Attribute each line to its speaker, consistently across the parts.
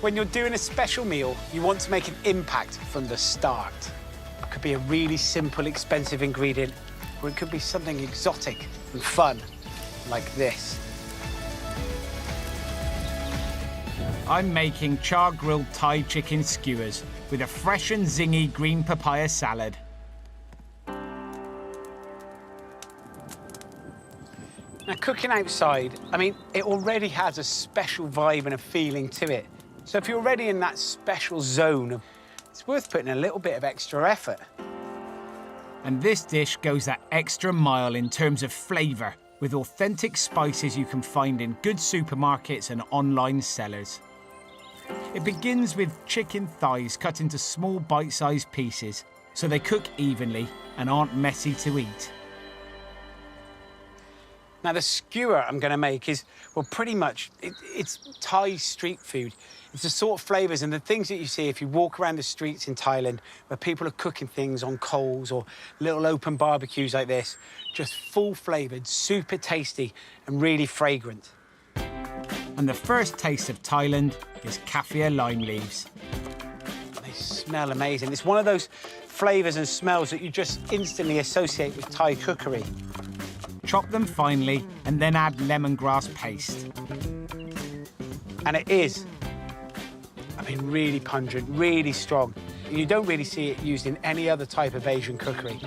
Speaker 1: When you're doing a special meal, you want to make an impact from the start. It could be a really simple, expensive ingredient, or it could be something exotic and fun, like this.
Speaker 2: I'm making char-grilled Thai chicken skewers with a fresh and zingy green papaya salad.
Speaker 1: Now, cooking outside, I mean, it already has a special vibe and a feeling to it. So if you're already in that special zone, it's worth putting a little bit of extra effort.
Speaker 2: And this dish goes that extra mile in terms of flavour, with authentic spices you can find in good supermarkets and online sellers. It begins with chicken thighs cut into small bite-sized pieces, so they cook evenly and aren't messy to eat.
Speaker 1: Now, the skewer I'm going to make is, well, pretty much, it's Thai street food. It's the sort of flavours and the things that you see if you walk around the streets in Thailand where people are cooking things on coals or little open barbecues like this. Just full-flavoured, super tasty and really fragrant.
Speaker 2: And the first taste of Thailand is kaffir lime leaves.
Speaker 1: They smell amazing. It's one of those flavours and smells that you just instantly associate with Thai cookery.
Speaker 2: Chop them finely and then add lemongrass paste.
Speaker 1: And it is, I mean, really pungent, really strong. You don't really see it used in any other type of Asian cookery.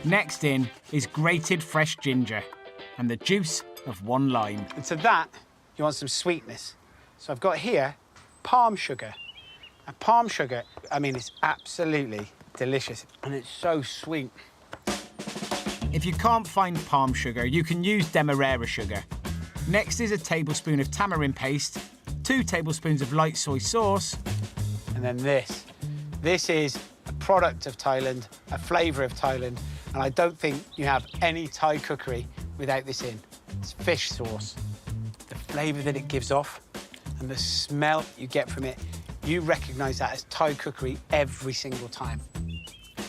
Speaker 2: Next in is grated fresh ginger and the juice of 1 lime.
Speaker 1: And to that, you want some sweetness. So I've got here palm sugar. And palm sugar, I mean, it's absolutely delicious. And it's so sweet.
Speaker 2: If you can't find palm sugar, you can use demerara sugar. Next is a tablespoon of tamarind paste, 2 tablespoons of light soy sauce.
Speaker 1: And then this. This is a product of Thailand, a flavour of Thailand, and I don't think you have any Thai cookery without this in. It's fish sauce. The flavour that it gives off and the smell you get from it, you recognise that as Thai cookery every single time.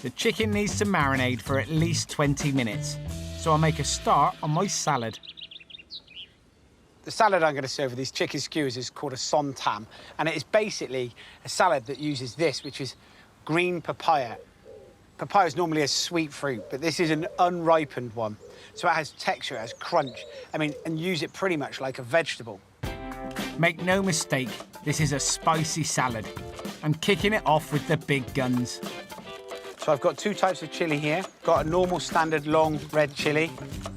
Speaker 2: The chicken needs to marinate for at least 20 minutes, so I'll make a start on my salad.
Speaker 1: The salad I'm going to serve with these chicken skewers is called a son tam, and it is basically a salad that uses this, which is green papaya. Papaya is normally a sweet fruit, but this is an unripened one, so it has texture, it has crunch. I mean, and use it pretty much like a vegetable.
Speaker 2: Make no mistake, this is a spicy salad. I'm kicking it off with the big guns.
Speaker 1: So I've got 2 types of chilli here. Got a normal standard long red chilli,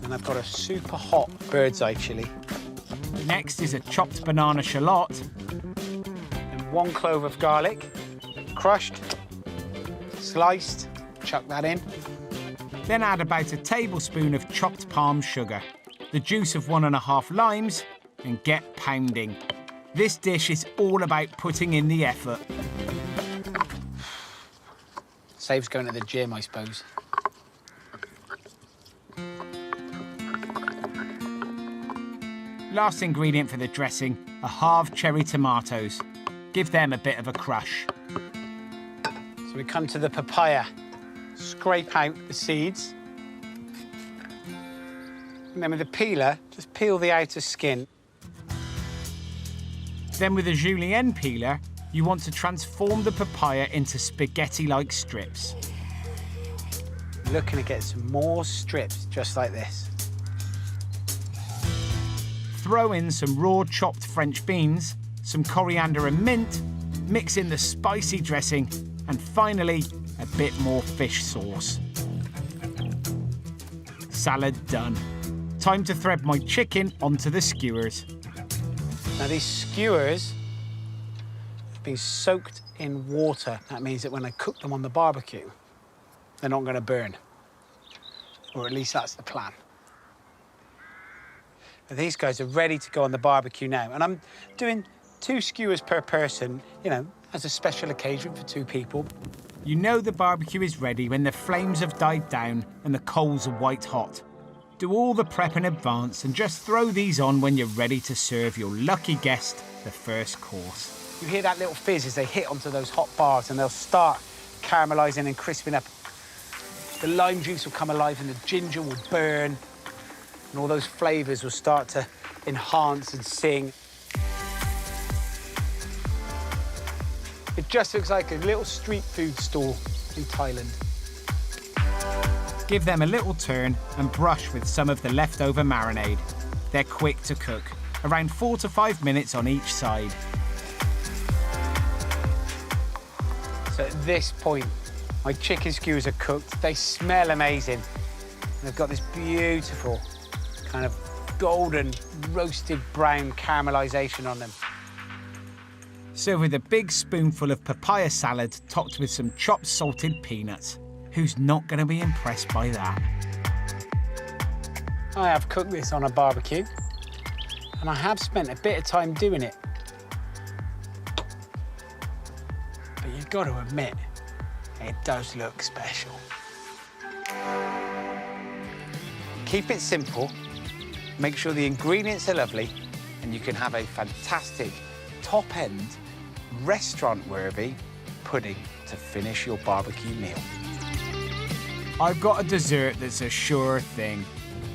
Speaker 1: and I've got a super hot bird's eye chilli.
Speaker 2: Next is a chopped banana shallot.
Speaker 1: And 1 clove of garlic, crushed, sliced, chuck that in.
Speaker 2: Then add about a tablespoon of chopped palm sugar, the juice of 1.5 limes, and get pounding. This dish is all about putting in the effort.
Speaker 1: Saves going to the gym, I suppose.
Speaker 2: Last ingredient for the dressing are halved cherry tomatoes. Give them a bit of a crush.
Speaker 1: So we come to the papaya. Scrape out the seeds. And then with the peeler, just peel the outer skin.
Speaker 2: Then with a julienne peeler, you want to transform the papaya into spaghetti-like strips.
Speaker 1: Looking to get some more strips just like this.
Speaker 2: Throw in some raw chopped French beans, some coriander and mint, mix in the spicy dressing, and finally, a bit more fish sauce. Salad done. Time to thread my chicken onto the skewers.
Speaker 1: Now these skewers have been soaked in water. That means that when I cook them on the barbecue, they're not going to burn. Or at least that's the plan. But these guys are ready to go on the barbecue now. And I'm doing 2 skewers per person, you know, as a special occasion for 2 people.
Speaker 2: You know the barbecue is ready when the flames have died down and the coals are white hot. Do all the prep in advance and just throw these on when you're ready to serve your lucky guest the first course.
Speaker 1: You hear that little fizz as they hit onto those hot bars and they'll start caramelising and crisping up. The lime juice will come alive and the ginger will burn and all those flavours will start to enhance and sing. It just looks like a little street food stall in Thailand.
Speaker 2: Give them a little turn and brush with some of the leftover marinade. They're quick to cook, around 4 to 5 minutes on each side.
Speaker 1: So at this point, my chicken skewers are cooked. They smell amazing. And they've got this beautiful kind of golden roasted brown caramelization on them.
Speaker 2: Serve with a big spoonful of papaya salad topped with some chopped salted peanuts. Who's not going to be impressed by that?
Speaker 1: I have cooked this on a barbecue, and I have spent a bit of time doing it. But you've got to admit, it does look special. Keep it simple, make sure the ingredients are lovely, and you can have a fantastic, top-end, restaurant-worthy pudding to finish your barbecue meal.
Speaker 2: I've got a dessert that's a sure thing.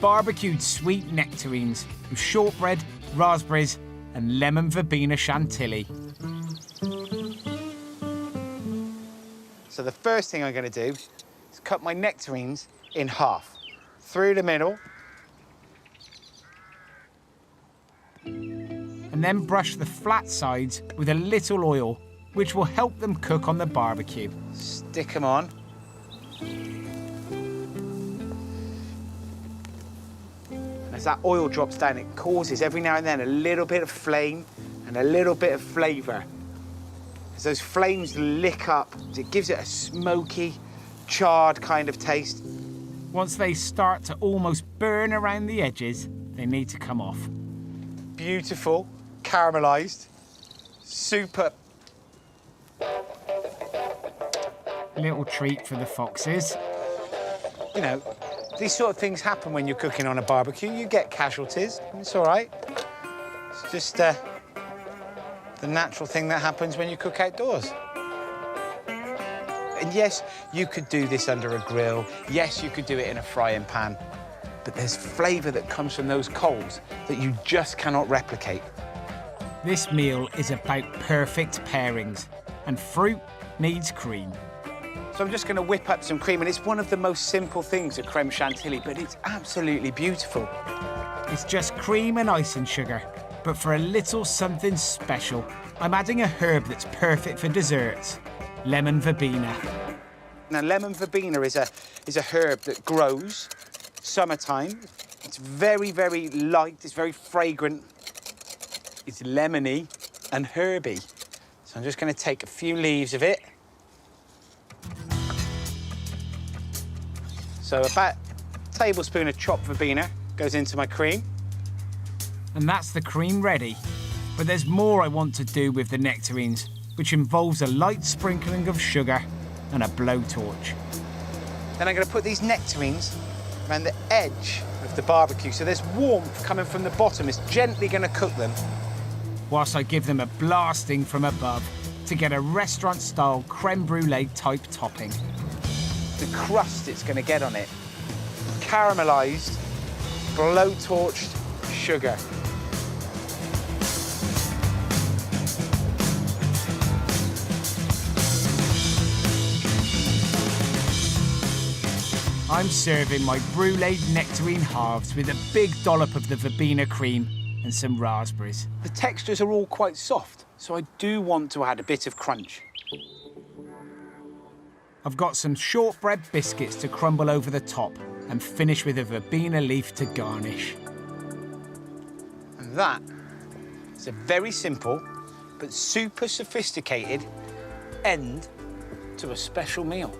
Speaker 2: Barbecued sweet nectarines with shortbread, raspberries, and lemon verbena chantilly.
Speaker 1: So the first thing I'm going to do is cut my nectarines in half, through the middle.
Speaker 2: And then brush the flat sides with a little oil, which will help them cook on the barbecue.
Speaker 1: Stick them on. As that oil drops down, it causes every now and then a little bit of flame and a little bit of flavour. As those flames lick up, it gives it a smoky, charred kind of taste.
Speaker 2: Once they start to almost burn around the edges, they need to come off.
Speaker 1: Beautiful, caramelised, super.
Speaker 2: Little treat for the foxes.
Speaker 1: You know, these sort of things happen when you're cooking on a barbecue. You get casualties, it's all right. It's just the natural thing that happens when you cook outdoors. And yes, you could do this under a grill. Yes, you could do it in a frying pan. But there's flavour that comes from those coals that you just cannot replicate.
Speaker 2: This meal is about perfect pairings, and fruit needs cream.
Speaker 1: So I'm just going to whip up some cream, and it's one of the most simple things, a creme chantilly, but it's absolutely beautiful.
Speaker 2: It's just cream and icing sugar, but for a little something special, I'm adding a herb that's perfect for desserts, lemon verbena.
Speaker 1: Now, lemon verbena is a herb that grows summertime. It's very, very light, it's very fragrant. It's lemony and herby. So I'm just going to take a few leaves of it. So about a tablespoon of chopped verbena goes into my cream.
Speaker 2: And that's the cream ready. But there's more I want to do with the nectarines, which involves a light sprinkling of sugar and a blowtorch.
Speaker 1: Then I'm going to put these nectarines around the edge of the barbecue, so there's warmth coming from the bottom. It's gently going to cook them.
Speaker 2: Whilst I give them a blasting from above to get a restaurant-style creme brulee type topping.
Speaker 1: The crust it's going to get on it, caramelised, blow-torched sugar.
Speaker 2: I'm serving my brulee nectarine halves with a big dollop of the verbena cream and some raspberries.
Speaker 1: The textures are all quite soft, so I do want to add a bit of crunch.
Speaker 2: I've got some shortbread biscuits to crumble over the top and finish with a verbena leaf to garnish.
Speaker 1: And that is a very simple but super sophisticated end to a special meal.